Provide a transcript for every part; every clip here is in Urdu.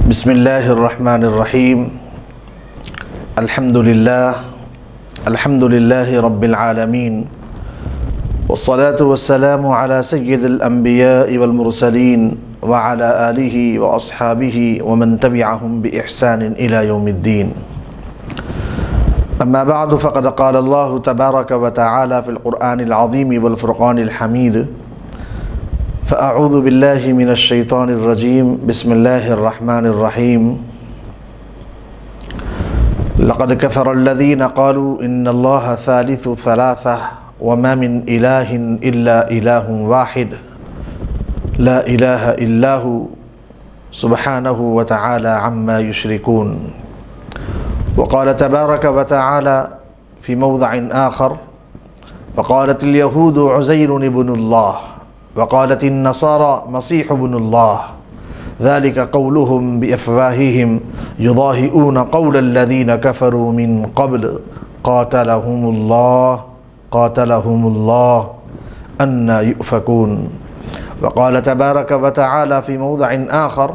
بسم اللہ الرحمن الرحیم الحمد للہ رب العالمین والصلاة والسلام على سید الانبیاء والمرسلین وعلى آلہ واصحابہ ومن تبعہم بإحسان الى یوم الدین اما بعد فقد قال اللہ تبارک وتعالی فی القرآن العظیم والفرقان الحمید فأعوذ باللہ من الشیطان الرجیم بسم اللہ الرحمن الرحیم لقد كفر الذين قالوا ان الله ثالث ثلاثة وما من إله إلا إله واحد لا إله إلا هو سبحانه وتعالى عما يشركون وقال تبارك وتعالى في موضع آخر وقالت اليهود عزير ابن الله وقالت النصارى مسيح ابن الله ذلك قولهم بأفواههم يضاهئون قول الذين كفروا من قبل قاتلهم الله أنى يؤفكون وقال تبارك وتعالى في موضع آخر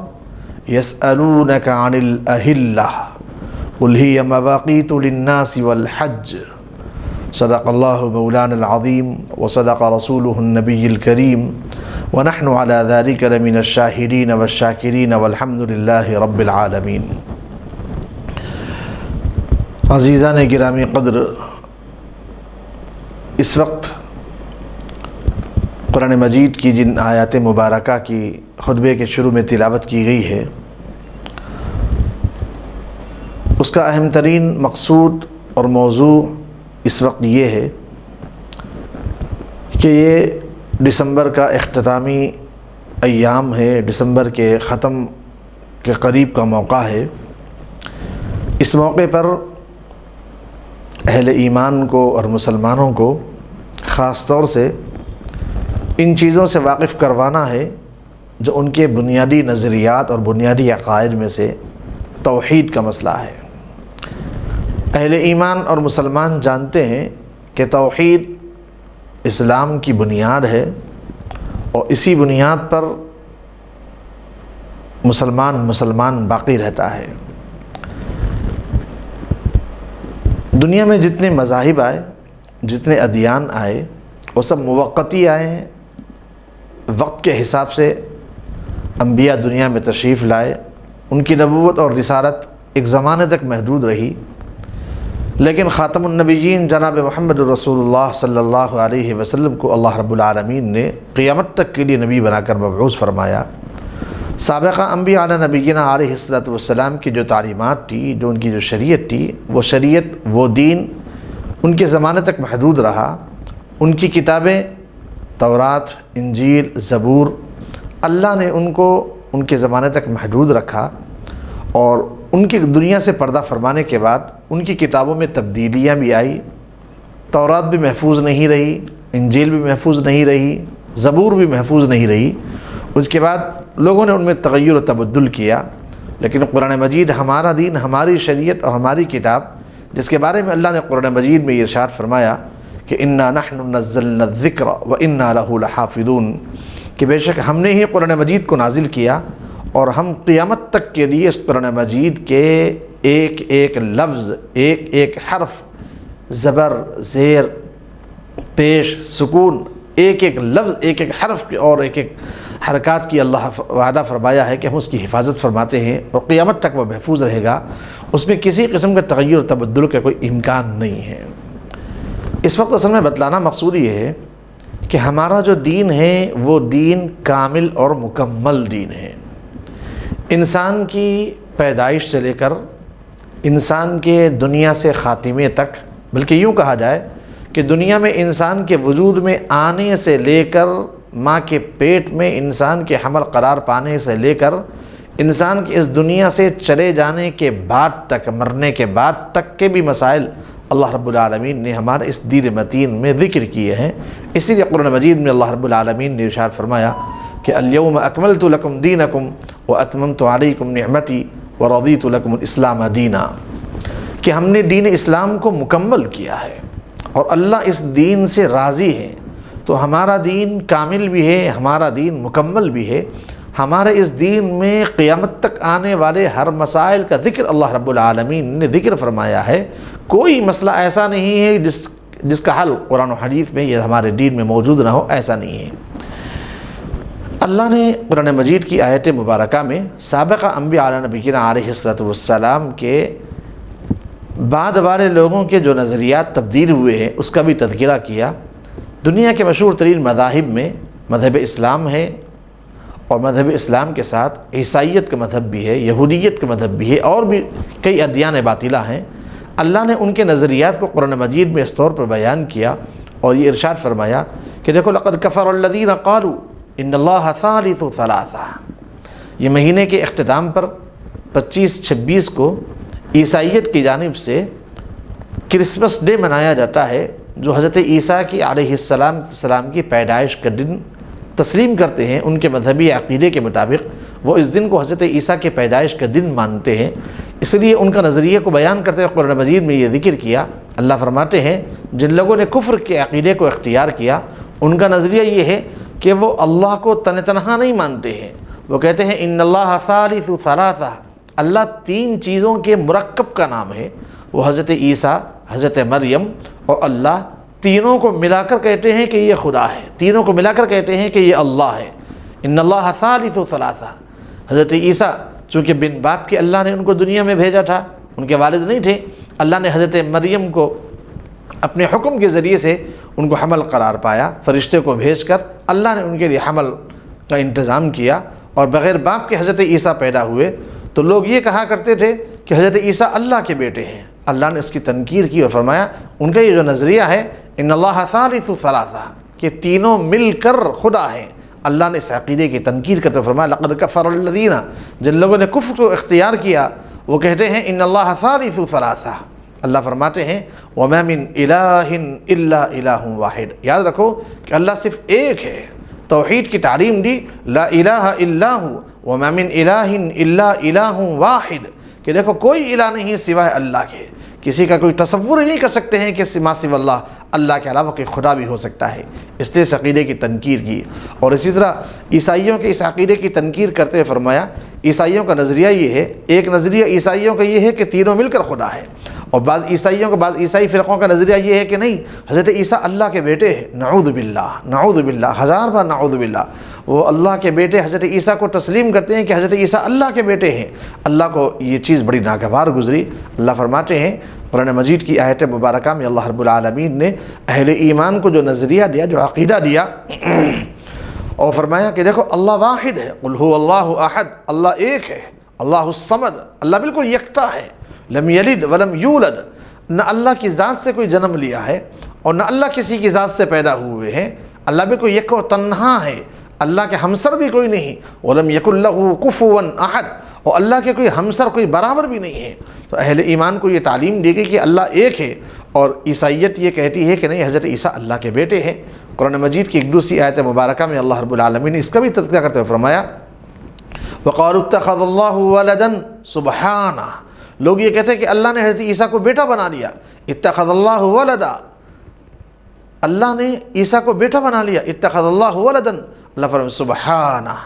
يسألونك عن الأهلة قل هي مواقيت للناس والحج صدق اللہ مولانا العظیم وصدق رسولہ النبی الکریم ونحن على ذلك لمن الشاہدین والشاکرین والحمد للہ رب العالمین۔ عزیزان گرامی قدر، اس وقت قرآن مجید کی جن آیات مبارکہ کی خطبے کے شروع میں تلاوت کی گئی ہے، اس کا اہم ترین مقصود اور موضوع اس وقت یہ ہے کہ یہ دسمبر کا اختتامی ایام ہے، دسمبر کے ختم کے قریب کا موقع ہے۔ اس موقع پر اہل ایمان کو اور مسلمانوں کو خاص طور سے ان چیزوں سے واقف کروانا ہے جو ان کے بنیادی نظریات اور بنیادی عقائد میں سے توحید کا مسئلہ ہے۔ اہل ایمان اور مسلمان جانتے ہیں کہ توحید اسلام کی بنیاد ہے، اور اسی بنیاد پر مسلمان باقی رہتا ہے۔ دنیا میں جتنے مذاہب آئے، جتنے ادیان آئے، وہ سب موقتی آئے ہیں۔ وقت کے حساب سے انبیاء دنیا میں تشریف لائے، ان کی نبوت اور رسالت ایک زمانے تک محدود رہی، لیکن خاتم النبیین جناب محمد رسول اللہ صلی اللہ علیہ وسلم کو اللہ رب العالمین نے قیامت تک کے لیے نبی بنا کر مبعوث فرمایا۔ سابقہ انبیاء علی نبینا علیہ السلام کی جو تعلیمات تھی، جو ان کی جو شریعت تھی، وہ شریعت، وہ دین ان کے زمانے تک محدود رہا۔ ان کی کتابیں تورات، انجیل، زبور، اللہ نے ان کو ان کے زمانے تک محدود رکھا، اور ان کی دنیا سے پردہ فرمانے کے بعد ان کی کتابوں میں تبدیلیاں بھی آئی۔ تورات بھی محفوظ نہیں رہی، انجیل بھی محفوظ نہیں رہی، زبور بھی محفوظ نہیں رہی۔ اس کے بعد لوگوں نے ان میں تغیر و تبدل کیا، لیکن قرآن مجید ہمارا دین، ہماری شریعت اور ہماری کتاب، جس کے بارے میں اللہ نے قرآن مجید میں یہ ارشاد فرمایا کہ انا نحن نزلنا الذکر وانا لہ لحافظون، کہ بے شک ہم نے ہی قرآن مجید کو نازل کیا، اور ہم قیامت تک کے لیے اس قرآن مجید کے ایک ایک لفظ، ایک ایک حرف، زبر، زیر، پیش، سکون، ایک ایک لفظ، ایک ایک حرف اور ایک ایک حرکات کی اللہ وعدہ فرمایا ہے کہ ہم اس کی حفاظت فرماتے ہیں، اور قیامت تک وہ محفوظ رہے گا، اس میں کسی قسم کا تغیر و تبدل کا کوئی امکان نہیں ہے۔ اس وقت اصل میں بتلانا مقصود یہ ہے کہ ہمارا جو دین ہے وہ دین کامل اور مکمل دین ہے۔ انسان کی پیدائش سے لے کر انسان کے دنیا سے خاتمے تک، بلکہ یوں کہا جائے کہ دنیا میں انسان کے وجود میں آنے سے لے کر ماں کے پیٹ میں انسان کے حمل قرار پانے سے لے کر انسان کے اس دنیا سے چلے جانے کے بعد تک، مرنے کے بعد تک کے بھی مسائل اللہ رب العالمین نے ہمارے اس دین متین میں ذکر کیے ہیں۔ اسی لیے قرآن مجید میں اللہ رب العالمین نے ارشاد فرمایا کہ الیوم اکملت لکم دینکم واتممت علیکم نعمتی ورضیت لکم الاسلام دینا، کہ ہم نے دین اسلام کو مکمل کیا ہے اور اللہ اس دین سے راضی ہے۔ تو ہمارا دین کامل بھی ہے، ہمارا دین مکمل بھی ہے۔ ہمارے اس دین میں قیامت تک آنے والے ہر مسائل کا ذکر اللہ رب العالمین نے ذکر فرمایا ہے۔ کوئی مسئلہ ایسا نہیں ہے جس کا حل قرآن و حدیث میں یا ہمارے دین میں موجود نہ ہو، ایسا نہیں ہے۔ اللہ نے قرآن مجید کی آیت مبارکہ میں سابقہ انبیاء علیہ نبینا علیہ السلام کے بعد والے لوگوں کے جو نظریات تبدیل ہوئے ہیں اس کا بھی تذکرہ کیا۔ دنیا کے مشہور ترین مذاہب میں مذہب اسلام ہے، اور مذہب اسلام کے ساتھ عیسائیت کا مذہب بھی ہے، یہودیت کا مذہب بھی ہے، اور بھی کئی ادیان باطلہ ہیں۔ اللہ نے ان کے نظریات کو قرآن مجید میں اس طور پر بیان کیا اور یہ ارشاد فرمایا کہ دیکھو لقد کفر الذین قالوا ان اللہ ثالث ثلاثہ۔ یہ مہینے کے اختتام پر 25-26 کو عیسائیت کی جانب سے کرسمس ڈے منایا جاتا ہے، جو حضرت عیسیٰ کی علیہ السلام کی پیدائش کا دن تسلیم کرتے ہیں۔ ان کے مذہبی عقیدے کے مطابق وہ اس دن کو حضرت عیسیٰ کے پیدائش کا دن مانتے ہیں، اس لیے ان کا نظریے کو بیان کرتے ہوئے قرآن مجید میں یہ ذکر کیا۔ اللہ فرماتے ہیں جن لوگوں نے کفر کے عقیدے کو اختیار کیا ان کا نظریہ یہ ہے کہ وہ اللہ کو تنہا نہیں مانتے ہیں، وہ کہتے ہیں ان اللہ ثالث ثلاثہ، اللہ 3 چیزوں کے مرکب کا نام ہے۔ وہ حضرت عیسیٰ، حضرت مریم اور اللہ تینوں کو ملا کر کہتے ہیں کہ یہ خدا ہے، تینوں کو ملا کر کہتے ہیں کہ یہ اللہ ہے۔ ان اللہ ثالث ثلاثہ۔ حضرت عیسیٰ چونکہ بن باپ کے اللہ نے ان کو دنیا میں بھیجا تھا، ان کے والد نہیں تھے، اللہ نے حضرت مریم کو اپنے حکم کے ذریعے سے ان کو حمل قرار پایا، فرشتے کو بھیج کر اللہ نے ان کے لیے حمل کا انتظام کیا، اور بغیر باپ کے حضرت عیسیٰ پیدا ہوئے۔ تو لوگ یہ کہا کرتے تھے کہ حضرت عیسیٰ اللہ کے بیٹے ہیں۔ اللہ نے اس کی تنکیر کی اور فرمایا ان کا یہ جو نظریہ ہے ان اللہ ثالث ثلاثہ، کہ تینوں مل کر خدا ہیں، اللہ نے اس عقیدے کی تنکیر کرتے فرمایا لقد کفر الذین، جن لوگوں نے کفر کو اختیار کیا وہ کہتے ہیں ان اللہ ثالث ثلاثہ۔ اللہ فرماتے ہیں وما من الہ الا الہ واحد، یاد رکھو کہ اللہ صرف ایک ہے، توحید کی تعلیم دی، لا الہ الا ہو، وما من الہ الا الہ واحد، کہ دیکھو کوئی الہ نہیں سوائے اللہ کے، کسی کا کوئی تصور ہی نہیں کر سکتے ہیں کہ ما سوى اللہ کے علاوہ کوئی خدا بھی ہو سکتا ہے، اس لیے اس عقیدے کی تنکیر کی۔ اور اسی طرح عیسائیوں کے اس عقیدے کی تنکیر کرتے ہوئے فرمایا عیسائیوں کا نظریہ یہ ہے، ایک نظریہ عیسائیوں کا یہ ہے کہ تینوں مل کر خدا ہے، اور بعض عیسائی فرقوں کا نظریہ یہ ہے کہ نہیں، حضرت عیسیٰ اللہ کے بیٹے ہیں، نعوذ باللہ، 1000 بار نعوذ باللہ، وہ اللہ کے بیٹے حضرت عیسیٰ کو تسلیم کرتے ہیں کہ حضرت عیسیٰ اللہ کے بیٹے ہیں۔ اللہ کو یہ چیز بڑی ناگوار گزری۔ اللہ فرماتے ہیں قرآن مجید کی آیت مبارکہ میں اللہ رب العالمین نے اہل ایمان کو جو نظریہ دیا، جو عقیدہ دیا، اور فرمایا کہ دیکھو اللہ واحد ہے، قل هو اللہ احد، اللہ ایک ہے، اللہ الصمد، اللہ بالکل یکتا ہے، لم یلد ولم یولد، نہ اللہ کی ذات سے کوئی جنم لیا ہے اور نہ اللہ کسی کی ذات سے پیدا ہوئے ہیں، اللہ بالکل یک و تنہا ہے، اللہ کے ہمسر بھی کوئی نہیں، ولم یکن لہ کفوا احد، اور اللہ کے کوئی ہمسر، کوئی برابر بھی نہیں ہے۔ تو اہل ایمان کو یہ تعلیم دی گئی کہ اللہ ایک ہے، اور عیسائیت یہ کہتی ہے کہ نہیں، حضرت عیسیٰ اللہ کے بیٹے ہیں۔ قرآن مجید کی ایک دوسری آیت مبارکہ میں اللہ رب العالمین نے اس کا بھی تذکرہ کرتے ہوئے فرمایا وَقَالُوا اتَّخَذَ اللَّهُ وَلَدًا سُبْحَانَهُ، لوگ یہ کہتے ہیں کہ اللہ نے حضرت عیسیٰ کو بیٹا بنا لیا، اتخذ اللہ ولدا، اللہ نے عیسیٰ کو بیٹا بنا لیا، اتخذ اللہ ولدا، اللہ فرماتے سبحانہ،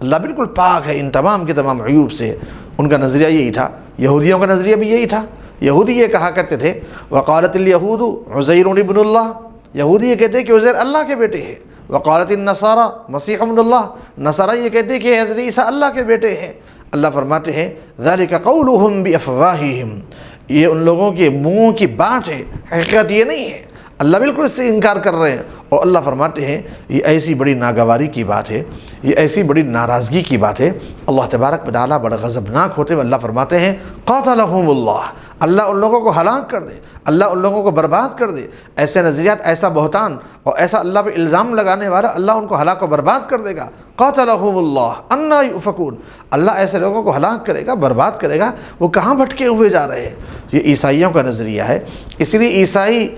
اللہ بالکل پاک ہے ان تمام کے تمام عیوب سے۔ ان کا نظریہ یہی تھا، یہودیوں کا نظریہ بھی یہی تھا۔ یہودی یہ کہا کرتے تھے وقالت الیہود عزیر ابن اللہ، یہودی یہ کہتے ہیں کہ عزیر اللہ کے بیٹے ہیں، وقالت النصارى مسیح ابن اللہ، نصارہ یہ کہتے ہیں کہ حضرت عیسیٰ اللہ کے بیٹے ہیں۔ اللہ فرماتے ہیں ذالک قولہم بافواہہم، یہ ان لوگوں کے منہوں کی بات ہے، حقیقت یہ نہیں ہے، اللہ بالکل اس سے انکار کر رہے ہیں۔ اور اللہ فرماتے ہیں یہ ایسی بڑی ناگواری کی بات ہے، یہ ایسی بڑی ناراضگی کی بات ہے۔ اللہ تبارک و تعالیٰ بڑا غضبناک ہوتے ہوئے اللہ فرماتے ہیں قاتلہم اللہ، اللہ ان لوگوں کو ہلاک کر دے، اللہ ان لوگوں کو برباد کر دے۔ ایسے نظریات، ایسا بہتان اور ایسا اللہ پہ الزام لگانے والا، اللہ ان کو ہلاک و برباد کر دے گا۔ قاتلہم اللہ انا یؤفکون، اللہ ایسے لوگوں کو ہلاک کرے گا، برباد کرے گا، وہ کہاں بھٹکے ہوئے جا رہے ہیں۔ یہ عیسائیوں کا نظریہ ہے، اس لیے عیسائی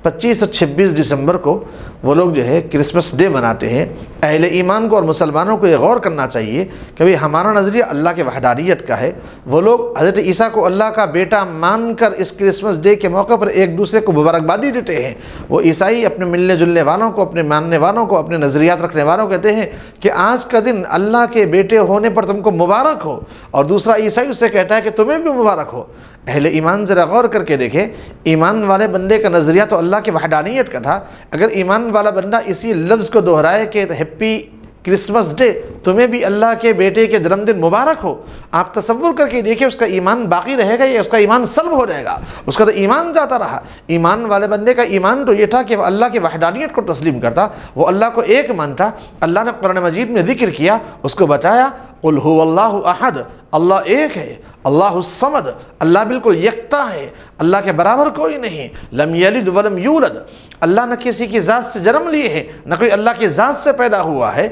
25 اور 26 دسمبر کو وہ لوگ جو ہے کرسمس ڈے مناتے ہیں۔ اہل ایمان کو اور مسلمانوں کو یہ غور کرنا چاہیے کہ بھئی ہمارا نظریہ اللہ کے وحدانیت کا ہے۔ وہ لوگ حضرت عیسیٰ کو اللہ کا بیٹا مان کر اس کرسمس ڈے کے موقع پر ایک دوسرے کو مبارکبادی دیتے ہیں۔ وہ عیسائی اپنے ملنے جلنے والوں کو، اپنے ماننے والوں کو، اپنے نظریات رکھنے والوں کو کہتے ہیں کہ آج کا دن اللہ کے بیٹے ہونے پر تم کو مبارک ہو، اور دوسرا عیسائی اس سے کہتا ہے کہ تمہیں بھی مبارک ہو۔ اہل ایمان ذرا غور کر کے دیکھیں، ایمان والے بندے کا نظریہ تو اللہ کی وحدانیت کا تھا۔ اگر ایمان والا بندہ اسی لفظ کو دہرائے کہ ہیپی کرسمس ڈے، تمہیں بھی اللہ کے بیٹے کے جنم دن مبارک ہو، آپ تصور کر کے دیکھیں اس کا ایمان باقی رہے گا یا اس کا ایمان سلب ہو جائے گا؟ اس کا تو ایمان جاتا رہا۔ ایمان والے بندے کا ایمان تو یہ تھا کہ وہ اللہ کی وحدانیت کو تسلیم کرتا، وہ اللہ کو ایک مانتا۔ اللہ نے قرآن مجید میں ذکر کیا، اس کو بتایا قل هو اللہ احد، اللہ ایک ہے، اللہ الصمد، اللہ بالکل یکتا ہے، اللہ کے برابر کوئی نہیں، لم یلد ولم یولد، اللہ نہ کسی کی ذات سے جنم لیے ہے، نہ کوئی اللہ کی ذات سے پیدا ہوا ہے،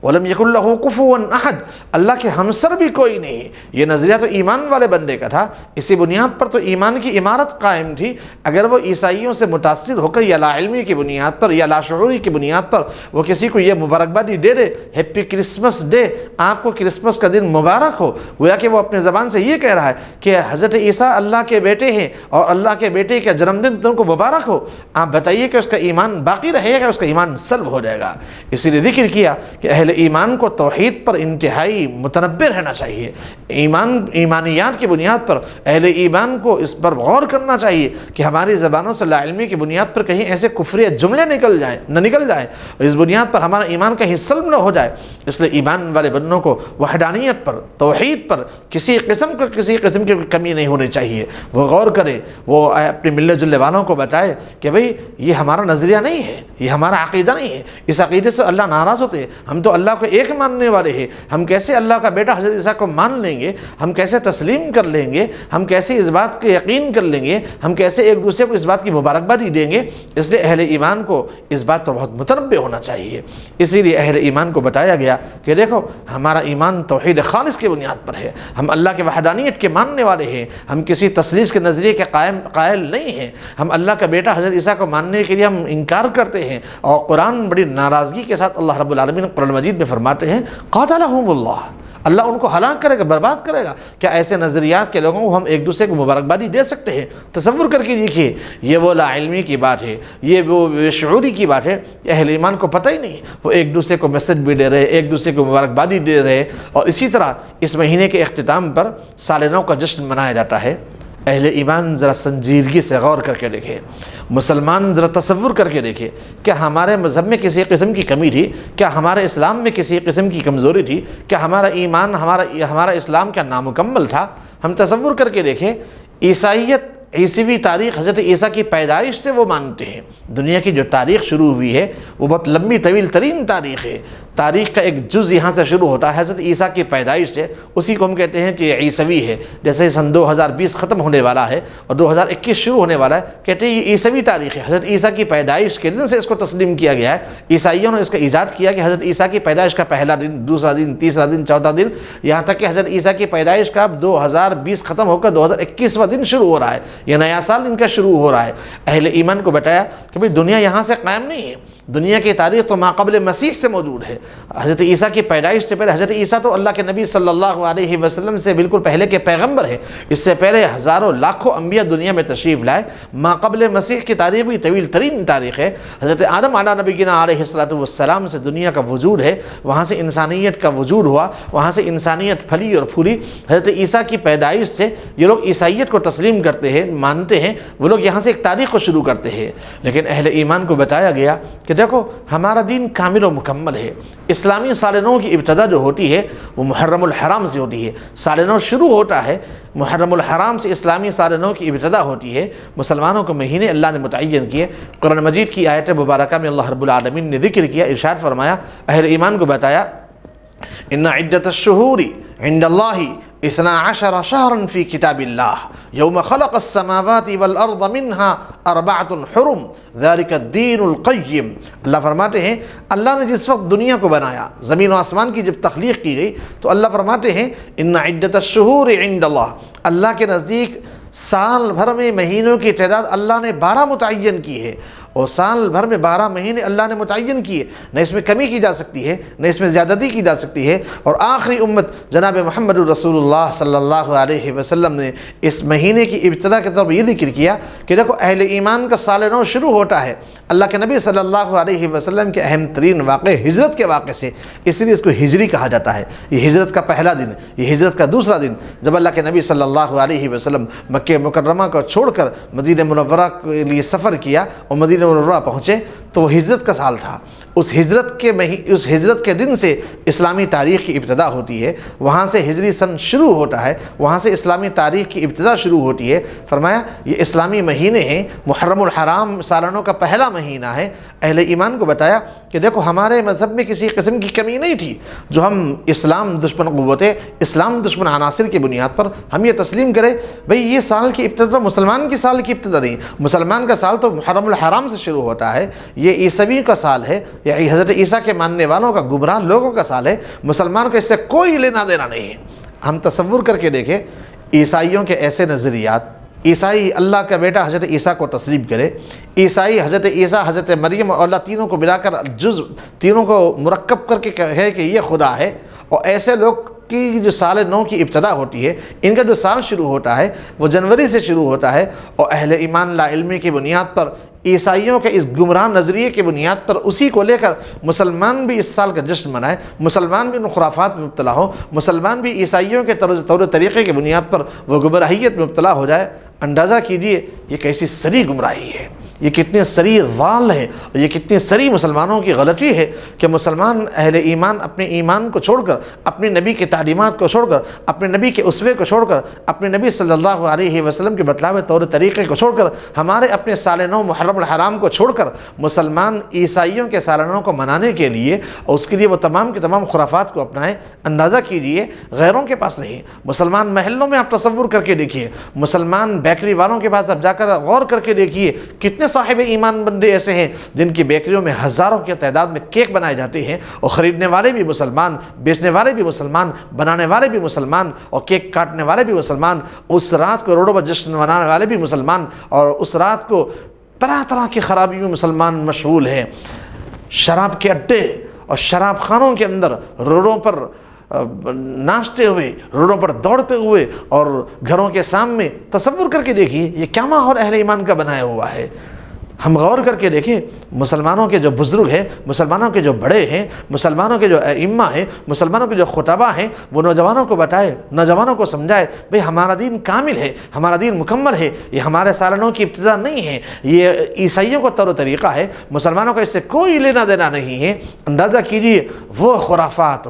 ولم یکن لہ کفوا احد، اللہ کے ہمسر بھی کوئی نہیں۔ یہ نظریہ تو ایمان والے بندے کا تھا، اسی بنیاد پر تو ایمان کی عمارت قائم تھی۔ اگر وہ عیسائیوں سے متاثر ہو کر یا لا علمی کی بنیاد پر یا لا شعوری کی بنیاد پر وہ کسی کو یہ مبارکبادی دے دے، ہیپی کرسمس ڈے، آپ کو کرسمس کا دن مبارک ہو، گویا کہ وہ اپنے زبان سے یہ کہہ رہا ہے کہ حضرت عیسیٰ اللہ کے بیٹے ہیں اور اللہ کے بیٹے کا جنم دن تم کو مبارک ہو، آپ بتائیے کہ اس کا ایمان باقی رہے گا، اس کا ایمان سلب ہو جائے گا۔ اسی لیے ذکر کیا کہ اہل ایمان کو توحید پر انتہائی متنبہ رہنا چاہیے۔ ایمانیات کی بنیاد پر اہل ایمان کو اس پر غور کرنا چاہیے کہ ہماری زبانوں سے لا علمی کی بنیاد پر کہیں ایسے کفری جملے نکل جائیں اور اس بنیاد پر ہمارا ایمان کہیں سلب نہ ہو جائے۔ اس لیے ایمان والے بندوں کو وحدانیت پر، توحید پر کسی قسم کی کمی نہیں ہونی چاہیے۔ وہ غور کرے، وہ اپنے ملنے جلنے والوں کو بتائے کہ بھئی یہ ہمارا نظریہ نہیں ہے، یہ ہمارا عقیدہ نہیں ہے، اس عقیدے سے اللہ ناراض ہوتے ہیں، ہم تو اللہ کو ایک ماننے والے ہیں، ہم کیسے اللہ کا بیٹا حضرت عیسیٰ کو مان لیں گے، ہم کیسے تسلیم کر لیں گے، ہم کیسے اس بات کو یقین کر لیں گے، ہم کیسے ایک دوسرے کو اس بات کی مبارکبادی دیں گے۔ اس لیے اہل ایمان کو اس بات پر بہت متنبہ ہونا چاہیے۔ اسی لیے اہل ایمان کو بتایا گیا کہ دیکھو ہمارا ایمان توحید خالص کی بنیاد پر ہے، ہم اللہ کے وحدانیت کے ماننے والے ہیں، ہم کسی تثلیث کے نظریے کے قائل نہیں ہیں، ہم اللہ کا بیٹا حضرت عیسیٰ کو ماننے کے لیے ہم انکار کرتے ہیں۔ اور قرآن بڑی ناراضگی کے ساتھ اللہ رب العالمین قرآن مجید میں فرماتے ہیں قاتلہم اللہ، اللہ ان کو ہلاک کرے گا، برباد کرے گا۔ کیا ایسے نظریات کے لوگوں کو ہم ایک دوسرے کو مبارکبادی دے سکتے ہیں؟ تصور کر کے دیکھیے، یہ وہ لا علمی کی بات ہے، یہ وہ شعوری کی بات ہے، اہل ایمان کو پتہ ہی نہیں، وہ ایک دوسرے کو میسج بھی دے رہے، ایک دوسرے کو مبارکبادی دے رہے۔ اور اسی طرح اس مہینے کے اختتام پر سال نو کا جشن منایا جاتا ہے۔ اہل ایمان ذرا سنجیدگی سے غور کر کے دیکھیں، مسلمان ذرا تصور کر کے دیکھیں، کیا ہمارے مذہب میں کسی قسم کی کمی تھی؟ کیا ہمارے اسلام میں کسی قسم کی کمزوری تھی؟ کیا ہمارا ایمان، ہمارا اسلام کیا نامکمل تھا؟ ہم تصور کر کے دیکھیں، عیسائیت، عیسوی تاریخ حضرت عیسیٰ کی پیدائش سے وہ مانتے ہیں۔ دنیا کی جو تاریخ شروع ہوئی ہے وہ بہت لمبی طویل ترین تاریخ ہے، تاریخ کا ایک جز یہاں سے شروع ہوتا ہے حضرت عیسیٰ کی پیدائش سے، اسی کو ہم کہتے ہیں کہ یہ عیسوی ہے۔ جیسے سن 2020 ختم ہونے والا ہے اور 2021 شروع ہونے والا ہے، کہتے ہیں یہ عیسوی تاریخ ہے، حضرت عیسیٰ کی پیدائش کے دن سے اس کو تسلیم کیا گیا ہے۔ عیسائیوں نے اس کا ایجاد کیا کہ حضرت عیسیٰ کی پیدائش کا پہلا دن، دوسرا دن، تیسرا دن، چوتھا دن، یہاں تک کہ حضرت عیسیٰ کی پیدائش کا 2020 ختم ہو کر 2021واں دن شروع ہو رہا ہے، یہ نیا سال ان کا شروع ہو رہا ہے۔ اہل ایمان کو بتایا کہ بھئی دنیا یہاں سے قائم نہیں ہے، دنیا کی تاریخ تو ماقبل مسیح سے موجود ہے۔ حضرت عیسیٰ کی پیدائش سے پہلے، حضرت عیسیٰ تو اللہ کے نبی صلی اللہ علیہ وسلم سے بالکل پہلے کے پیغمبر ہیں، اس سے پہلے ہزاروں لاکھوں انبیاء دنیا میں تشریف لائے۔ ماقبل مسیح کی تاریخ بھی طویل ترین تاریخ ہے۔ حضرت آدم علیہ نبینا علیہ السلام سے دنیا کا وجود ہے، وہاں سے انسانیت کا وجود ہوا، وہاں سے انسانیت پھلی اور پھولی۔ حضرت عیسیٰ کی پیدائش سے یہ لوگ عیسائیت کو تسلیم کرتے ہیں، مانتے ہیں، وہ لوگ یہاں سے ایک تاریخ کو شروع کرتے ہیں۔ لیکن اہل ایمان کو بتایا گیا کہ دیکھو ہمارا دین کامل و مکمل ہے۔ اسلامی سال نو کی ابتدا جو ہوتی ہے وہ محرم الحرام سے ہوتی ہے، سال نو شروع ہوتا ہے محرم الحرام سے، اسلامی سال نو کی ابتدا ہوتی ہے۔ مسلمانوں کو مہینے اللہ نے متعین کیے۔ قرآن مجید کی آیت مبارکہ میں اللہ رب العالمین نے ذکر کیا، ارشاد فرمایا، اہل ایمان کو بتایا ان عدت الشہور عند اللہ 12 شهرا في كتاب الله يوم خلق السماوات والأرض منها 4 حرم ذلك الدين القيم۔ اللہ فرماتے ہیں اللہ نے جس وقت دنیا کو بنایا، زمین و آسمان کی جب تخلیق کی گئی، تو اللہ فرماتے ہیں ان عدت الشہور عند اللہ، اللہ کے نزدیک سال بھر میں مہینوں کی تعداد اللہ نے 12 متعین کی ہے، اور سال بھر میں 12 مہینے اللہ نے متعین کیے، نہ اس میں کمی کی جا سکتی ہے نہ اس میں زیادتی کی جا سکتی ہے۔ اور آخری امت جناب محمد رسول اللہ صلی اللہ علیہ وسلم نے اس مہینے کی ابتدا کے طور پر یہ ذکر کیا کہ دیکھو اہل ایمان کا سال نو شروع ہوتا ہے اللہ کے نبی صلی اللہ علیہ وسلم کے اہم ترین واقعے ہجرت کے واقعے سے، اس لیے اس کو ہجری کہا جاتا ہے۔ یہ ہجرت کا پہلا دن، یہ ہجرت کا دوسرا دن، جب اللہ کے نبی صلی اللہ علیہ وسلم مکہ مکرمہ کو چھوڑ کر مدینہ منورہ کے لیے سفر کیا اور مدینہ منورہ پہنچے تو وہ ہجرت کا سال تھا۔ اس ہجرت کے دن سے اسلامی تاریخ کی ابتدا ہوتی ہے، وہاں سے ہجری سن شروع ہوتا ہے، وہاں سے اسلامی تاریخ کی ابتدا شروع ہوتی ہے۔ فرمایا یہ اسلامی مہینے ہیں، محرم الحرام سالانوں کا پہلا مہینہ ہے۔ اہل ایمان کو بتایا کہ دیکھو ہمارے مذہب میں کسی قسم کی کمی نہیں تھی جو ہم اسلام دشمن قوتیں، اسلام دشمن عناصر کی بنیاد پر ہم یہ تسلیم کریں بھئی یہ سال کی ابتدا مسلمان کی سال کی ابتدا نہیں، مسلمان کا سال تو محرم الحرام سے شروع ہوتا ہے، یہ عیسوی کا سال ہے، یہ حضرت عیسیٰ کے ماننے والوں کا گمراہ لوگوں کا سال ہے، مسلمان کو اس سے کوئی لینا دینا نہیں ہے۔ ہم تصور کر کے دیکھیں عیسائیوں کے ایسے نظریات، عیسائی اللہ کا بیٹا حضرت عیسیٰ کو تسلیم کرے، عیسائی حضرت عیسیٰ حضرت مریم اور اللہ تینوں کو ملا کر تینوں کو مرکب کر کے کہے کہ یہ خدا ہے، اور ایسے لوگ کی جو سال نو کی ابتدا ہوتی ہے، ان کا جو سال شروع ہوتا ہے وہ جنوری سے شروع ہوتا ہے، اور اہل ایمان لا علمی کی بنیاد پر عیسائیوں کے اس گمراہ نظریے کی بنیاد پر اسی کو لے کر مسلمان بھی اس سال کا جشن منائے، مسلمان بھی ان خرافات میں مبتلا ہو، مسلمان بھی عیسائیوں کے طور طریقے کی بنیاد پر وہ گمراہیت میں مبتلا ہو جائے۔ اندازہ کیجئے یہ کیسی سری گمراہی ہے، یہ کتنے سری ضال ہے، اور یہ کتنی سری مسلمانوں کی غلطی ہے کہ مسلمان اہل ایمان اپنے ایمان کو چھوڑ کر، اپنے نبی کی تعلیمات کو چھوڑ کر، اپنے نبی کے اسوے کو چھوڑ کر، اپنے نبی صلی اللہ علیہ وسلم کے بتلاوے طور طریقے کو چھوڑ کر، ہمارے اپنے سال نو محرم الحرام کو چھوڑ کر مسلمان عیسائیوں کے سال نو کو منانے کے لیے اور اس کے لیے وہ تمام کے تمام خرافات کو اپنائیں۔ اندازہ کیجئے غیروں کے پاس نہیں، مسلمان محلوں میں آپ تصور کر کے دیکھیے، مسلمان بیکری والوں کے پاس اب جا کر غور کر کے دیکھیے کتنے صاحب ایمان بندے ایسے ہیں جن کی بیکریوں میں ہزاروں کی تعداد میں کیک بنائے جاتے ہیں، اور خریدنے والے بھی مسلمان، بیچنے والے بھی مسلمان، بنانے والے بھی مسلمان، اور کیک کاٹنے والے بھی مسلمان، اس رات کو روڈوں پر جشن منانے والے بھی مسلمان، اور اس رات کو طرح طرح کی خرابیوں میں مسلمان مشغول ہیں۔ شراب کے اڈے اور شراب خانوں کے اندر روڈوں پر ناچتے ہوئے، روڈوں پر دوڑتے ہوئے، اور گھروں کے سامنے تصور کر کے دیکھیے یہ کیا ماحول اہل ایمان کا بنایا ہوا ہے۔ ہم غور کر کے دیکھیں مسلمانوں کے جو بزرگ ہیں، مسلمانوں کے جو بڑے ہیں، مسلمانوں کے جو ائمہ ہیں، مسلمانوں کے جو خطبہ ہیں، وہ نوجوانوں کو بتائے، نوجوانوں کو سمجھائے بھئی ہمارا دین کامل ہے، ہمارا دین مکمل ہے، یہ ہمارے سالنوں کی ابتدا نہیں ہے، یہ عیسائیوں کا طور و طریقہ ہے، مسلمانوں کا اس سے کوئی لینا دینا نہیں ہے۔ اندازہ کیجئے وہ خرافات،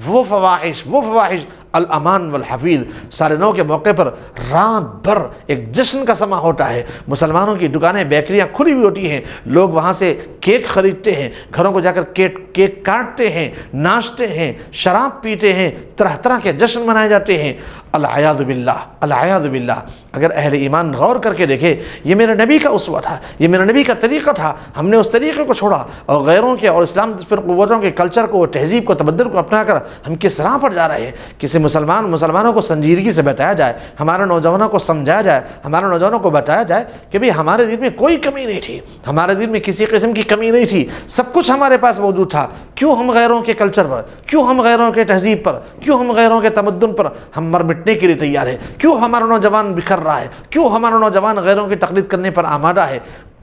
وہ فواحش الامان والحفیظ سال نو کے موقع پر رات بھر ایک جشن کا سما ہوتا ہے، مسلمانوں کی دکانیں بیکریاں کھلی ہوئی ہوتی ہیں، لوگ وہاں سے کیک خریدتے ہیں، گھروں کو جا کر کیک کاٹتے ہیں، ناچتے ہیں، شراب پیتے ہیں، طرح طرح کے جشن منائے جاتے ہیں۔ العیاذ باللہ۔ اگر اہل ایمان غور کر کے دیکھے یہ میرے نبی کا اسوہ تھا، یہ میرے نبی کا طریقہ تھا، ہم نے اس طریقے کو چھوڑا اور غیروں کے اور اسلام پر قوتوں کے کلچر کو، تہذیب کو، تمدن کو اپنا کر ہم کس راہ پر جا رہے ہیں۔ کسی مسلمانوں کو سنجیدگی سے بتایا جائے، ہمارے نوجوانوں کو سمجھایا جائے، ہمارے نوجوانوں کو بتایا جائے کہ بھئی ہمارے دین میں کوئی کمی نہیں تھی، ہمارے دین میں کسی قسم کی کمی نہیں تھی، سب کچھ ہمارے پاس موجود تھا، کیوں ہم غیروں کے کلچر پر، کیوں ہم غیروں کے تہذیب پر، کیوں ہم غیروں کے تمدن پر ہم مر مٹنے کے لیے تیار ہیں، کیوں ہمارا نوجوان بکھر رہا ہے، کیوں ہمارا نوجوان غیروں کی تقلید کرنے پر آمادہ ہے۔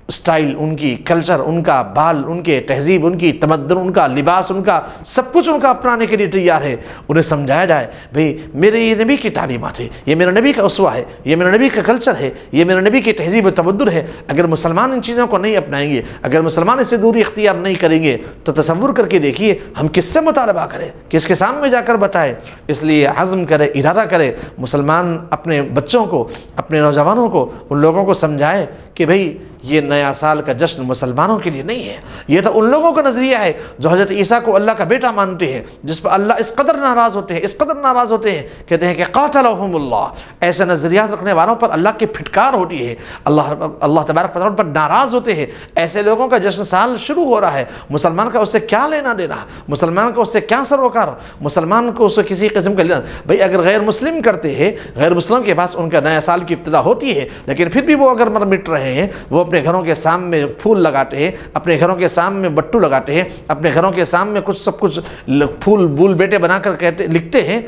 سٹائل ان کی، کلچر ان کا، بال ان کے، تہذیب ان کی، تمدن ان کا، لباس ان کا، سب کچھ ان کا اپنانے کے لیے تیار ہے۔ انہیں سمجھایا جائے بھئی میرے یہ نبی کی تعلیمات ہے، یہ میرے نبی کا اسوہ ہے، یہ میرے نبی کا کلچر ہے، یہ میرے نبی کی تہذیب و تمدن ہے۔ اگر مسلمان ان چیزوں کو نہیں اپنائیں گے، اگر مسلمان اس سے دوری اختیار نہیں کریں گے تو تصور کر کے دیکھیے ہم کس سے مطالبہ کریں، کس کے سامنے جا کر بتائیں۔ اس لیے عزم کرے، ارادہ کرے، مسلمان اپنے بچوں کو، اپنے نوجوانوں کو، ان لوگوں کو سمجھائے کہ کہ بھئی یہ نیا سال کا جشن مسلمانوں کے لیے نہیں ہے، یہ تو ان لوگوں کا نظریہ ہے جو حضرت عیسیٰ کو اللہ کا بیٹا مانتے ہیں، جس پر اللہ اس قدر ناراض ہوتے ہیں، اس قدر ناراض ہوتے ہیں، کہتے ہیں کہ قاتلہم اللہ۔ ایسے نظریات رکھنے والوں پر اللہ کی پھٹکار ہوتی ہے، اللہ تبارک و تعالیٰ پر ناراض ہوتے ہیں۔ ایسے لوگوں کا جشن سال شروع ہو رہا ہے، مسلمان کا اس سے کیا لینا دینا، مسلمان کو اس سے کیا سروکار، مسلمان کو اس سے کسی قسم کا لینا۔ بھئی اگر غیر مسلم کرتے ہیں، غیر مسلم کے پاس ان کا نیا سال کی ابتدا ہوتی ہے، لیکن پھر بھی وہ اگر مٹ رہے ہیں، وہ اپنے گھروں کے سامنے پھول لگاتے ہیں، اپنے گھروں کے سامنے بٹو لگاتے ہیں، اپنے گھروں کے سامنے سب کچھ پھول بول بیٹے بنا کر لکھتے ہیں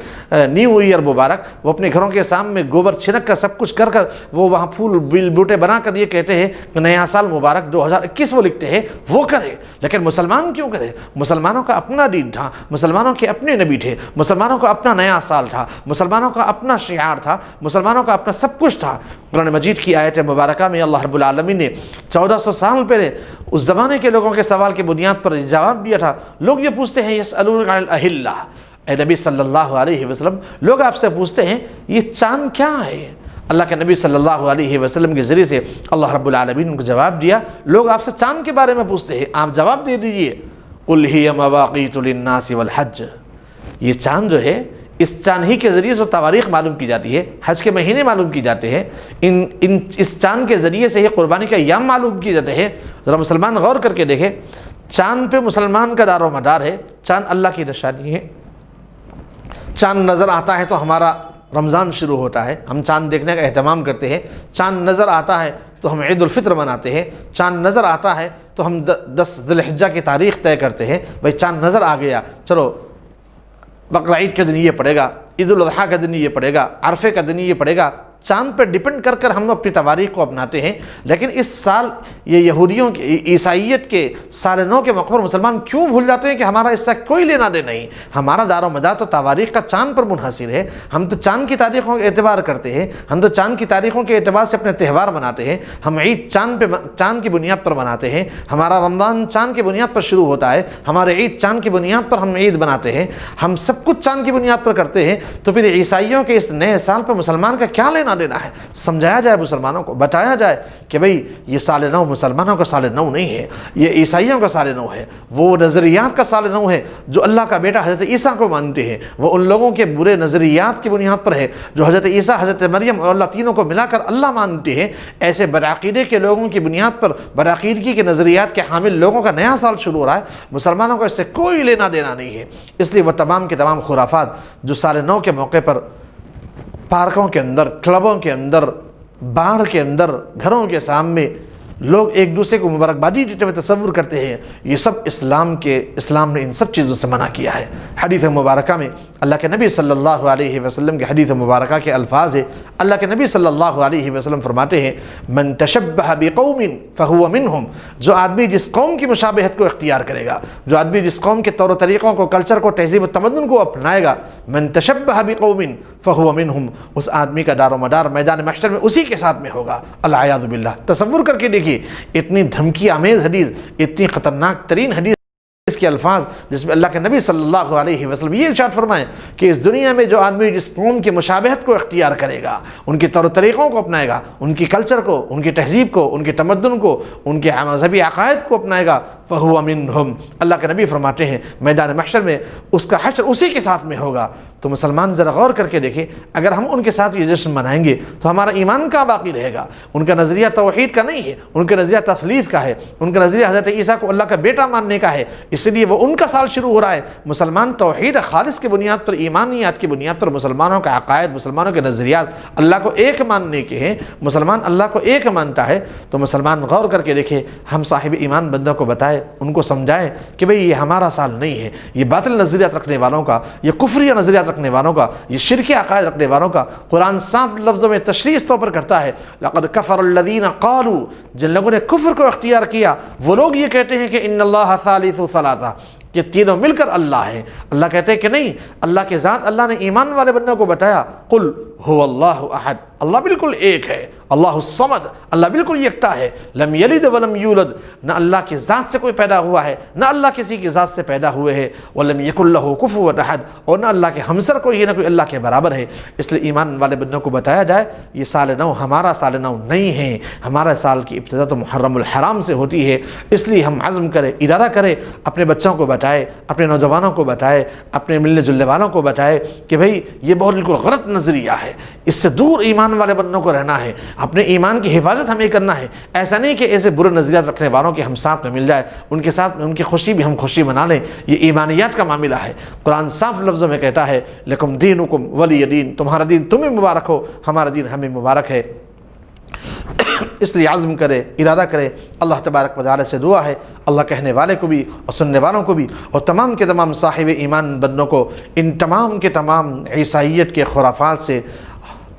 نیو ایئر مبارک، وہ اپنے گھروں کے سامنے گوبر چھنک کر سب کچھ کر وہ وہاں پھول بوٹے بنا کر یہ کہتے ہیں کہ نیا سال مبارک 2021 وہ لکھتے ہیں، وہ کرے۔ لیکن مسلمان کیوں کرے؟ مسلمانوں کا اپنا دین تھا، مسلمانوں کے اپنے نبی تھے، مسلمانوں کا اپنا نیا سال تھا، مسلمانوں کا اپنا شعار تھا، مسلمانوں کا اپنا سب کچھ تھا۔ قرآن مجید کی آیت مبارکہ میں اللہ رب العالمین نے 1400 سال پہلے اس زمانے کے لوگوں کے سوال کی بنیاد پر جواب دیا تھا۔ لوگ یہ پوچھتے ہیں یسألونک عن الاہلہ، اے نبی صلی اللہ علیہ وسلم، لوگ آپ سے پوچھتے ہیں یہ چاند کیا ہے؟ اللہ کے نبی صلی اللہ علیہ وسلم کے ذریعے سے اللہ رب العالمین نے جواب دیا، لوگ آپ سے چاند کے بارے میں پوچھتے ہیں، آپ جواب دے دیجئے قل ہی مواقیت للناس والحج۔ یہ چاند جو ہے، اس چاند ہی کے ذریعے سے تواریخ معلوم کی جاتی ہے، حج کے مہینے معلوم کی جاتے ہیں، اس چاند کے ذریعے سے یہ قربانی کا ایام معلوم کیے جاتے ہیں۔ ذرا مسلمان غور کر کے دیکھیں، چاند پہ مسلمان کا دار و مدار ہے، چاند اللہ کی نشانی ہے۔ چاند نظر آتا ہے تو ہمارا رمضان شروع ہوتا ہے، ہم چاند دیکھنے کا اہتمام کرتے ہیں۔ چاند نظر آتا ہے تو ہم عید الفطر مناتے ہیں۔ چاند نظر آتا ہے تو ہم 10 ذی الحجہ کی تاریخ طے کرتے ہیں، بھائی چاند نظر آ گیا، چلو بقرہ عید کے دن یہ پڑے گا، عید الاضحیٰ کا دن یہ پڑے گا، عرفے کا دن یہ پڑے گا۔ چاند پر ڈیپینڈ کر ہم اپنی تواریخ کو اپناتے ہیں۔ لیکن اس سال یہ یہودیوں کے، عیسائیت کے سال نو کے موقع پر مسلمان کیوں بھول جاتے ہیں کہ ہمارا اس سے کوئی لینا دے نہیں، ہمارا دار و مدار تو تواریخ کا چاند پر منحصر ہے۔ ہم تو چاند کی تاریخوں کا اعتبار کرتے ہیں، ہم تو چاند کی تاریخوں کے اعتبار سے اپنے تہوار مناتے ہیں۔ ہم عید چاند کی بنیاد پر مناتے ہیں، ہمارا رمضان چاند کی بنیاد پر شروع ہوتا ہے، ہمارے عید چاند کی بنیاد پر ہم عید بناتے ہیں، ہم سب کچھ چاند کی بنیاد پر کرتے ہیں۔ تو پھر عیسائیوں کے اس نئے سال پر مسلمان کا کیا لینا دینا ہے؟ سمجھایا جائے مسلمانوں کو، بتایا جائے کہ بھئی یہ سال نو مسلمانوں کا سال نو نہیں ہے، یہ عیسائیوں کا سال نو ہے، وہ نظریات کا سال نو ہے جو اللہ کا بیٹا حضرت عیسیٰ کو مانتے ہیں، وہ ان لوگوں کے برے نظریات کی بنیاد پر ہے جو حضرت عیسیٰ، حضرت مریم اور اللہ تینوں کو ملا کر اللہ مانتے ہیں۔ ایسے برعقیدے کے لوگوں کی بنیاد پر، برعقیدگی کے نظریات کے حامل لوگوں کا نیا سال شروع ہو رہا ہے، مسلمانوں کو اس سے کوئی لینا دینا نہیں ہے۔ اس لیے وہ تمام کے تمام خرافات جو سال نو کے موقع پر پارکوں کے اندر، کلبوں کے اندر، بار کے اندر، گھروں کے سامنے لوگ ایک دوسرے کو مبارکبادی دیتے ہوئے تصور کرتے ہیں، یہ سب اسلام نے ان سب چیزوں سے منع کیا ہے۔ حدیث مبارکہ میں اللہ کے نبی صلی اللہ علیہ وسلم کے حدیث مبارکہ کے الفاظ ہے، اللہ کے نبی صلی اللہ علیہ وسلم فرماتے ہیں من تشبہ بقوم فہو منہم، جو آدمی جس قوم کی مشابہت کو اختیار کرے گا، جو آدمی جس قوم کے طور و طریقوں کو، کلچر کو، تہذیب و تمدن کو اپنائے گا، من تشبہ بقوم فہو منہم، اس آدمی کا دار و مدار میدان محشر میں اسی کے ساتھ میں ہوگا، العیاذ باللہ۔ تصور کر کے دیکھیے اتنی دھمکی آمیز حدیث، اتنی خطرناک ترین حدیث، اس کے الفاظ جس میں اللہ کے نبی صلی اللہ علیہ وسلم یہ ارشاد فرمائیں کہ اس دنیا میں جو آدمی جس قوم کی مشابہت کو اختیار کرے گا، ان کے طور طریقوں کو اپنائے گا، ان کی کلچر کو، ان کی تہذیب کو، ان کے تمدن کو، ان کے مذہبی عقائد کو اپنائے گا، فہو منہم، اللہ کے نبی فرماتے ہیں میدان محشر میں اس کا حشر اسی کے ساتھ میں ہوگا۔ تو مسلمان ذرا غور کر کے دیکھیں، اگر ہم ان کے ساتھ یہ جشن منائیں گے تو ہمارا ایمان کہاں باقی رہے گا؟ ان کا نظریہ توحید کا نہیں ہے، ان کا نظریہ تثلیث کا ہے، ان کا نظریہ حضرت عیسیٰ کو اللہ کا بیٹا ماننے کا ہے، اس لیے وہ ان کا سال شروع ہو رہا ہے۔ مسلمان توحید خالص کی بنیاد پر، ایمانیات کی بنیاد پر مسلمانوں کا عقائد، مسلمانوں کے نظریات اللہ کو ایک ماننے کے ہیں، مسلمان اللہ کو ایک مانتا ہے۔ تو مسلمان غور کر کے دیکھیں، ہم صاحب ایمان بندوں کو بتائیں، ان کو سمجھائیں کہ بھئی یہ ہمارا سال نہیں ہے، یہ باطل نظریات رکھنے والوں کا، یہ کفریہ نظریات رکھنے والوں کا، یہ شرکی عقائد رکھنے والوں کا۔ قرآن صاف لفظوں میں تشریح طور پر کرتا ہے لقد کفر الذین قالوا، جن لوگوں نے کفر کو اختیار کیا وہ لوگ یہ کہتے ہیں کہ ان اللہ ثالث ثلاثہ، یہ تینوں مل کر اللہ ہے۔ اللہ کہتے ہیں کہ نہیں، اللہ کے ذات اللہ نے ایمان والے بندوں کو بتایا قل هو اللہ احد، اللہ بالکل ایک ہے، اللہ الصمد، اللہ بالکل یکتا ہے، لم یلد ولم یولد، نہ اللہ کی ذات سے کوئی پیدا ہوا ہے نہ اللہ کسی کی ذات سے پیدا ہوئے ہے، ولم یکن لہ کفوا احد، اور نہ اللہ کے ہمسر کوئی ہے نہ کوئی اللہ کے برابر ہے۔ اس لیے ایمان والے بندوں کو بتایا جائے یہ سال نو ہمارا سال نو نہیں ہے، ہمارا سال کی ابتدا تو محرم الحرام سے ہوتی ہے، اس لیے ہم عزم کریں، ارادہ کریں، اپنے بچوں کو بتائے، اپنے نوجوانوں کو بتائے، اپنے ملنے جلنے والوں کو بتائے کہ بھئی یہ بہت بالکل غلط نظریہ ہے، اس سے دور ایمان والے بندوں کو رہنا ہے، اپنے ایمان کی حفاظت ہمیں کرنا ہے۔ ایسا نہیں کہ ایسے برے نظریات رکھنے والوں کے ہم ساتھ میں مل جائے، ان کے ساتھ میں ان کی خوشی بھی ہم خوشی منا لیں، یہ ایمانیات کا معاملہ ہے۔ قرآن صاف لفظوں میں کہتا ہے لکم دینکم ولی دین، تمہارا دین تمہیں مبارک ہو، ہمارا دین ہمیں مبارک ہے۔ اس لیے عزم کرے، ارادہ کرے۔ اللہ تبارک و تعالی سے دعا ہے اللہ کہنے والے کو بھی اور سننے والوں کو بھی اور تمام کے تمام صاحب ایمان بندوں کو ان تمام کے تمام عیسائیت کے خرافات سے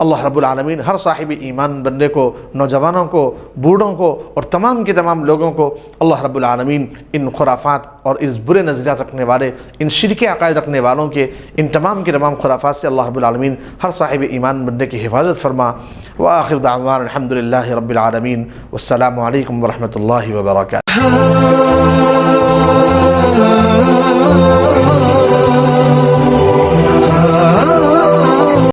اللہ رب العالمین ہر صاحب ایمان بندے کو، نوجوانوں کو، بوڑھوں کو اور تمام کے تمام لوگوں کو اللہ رب العالمین ان خرافات اور اس برے نظریات رکھنے والے، ان شرکی عقائد رکھنے والوں کے ان تمام کے تمام خرافات سے اللہ رب العالمین ہر صاحب ایمان بندے کی حفاظت فرما۔ وآخر دعوانا الحمدللہ رب العالمین، والسلام علیکم ورحمۃ اللہ وبرکاتہ۔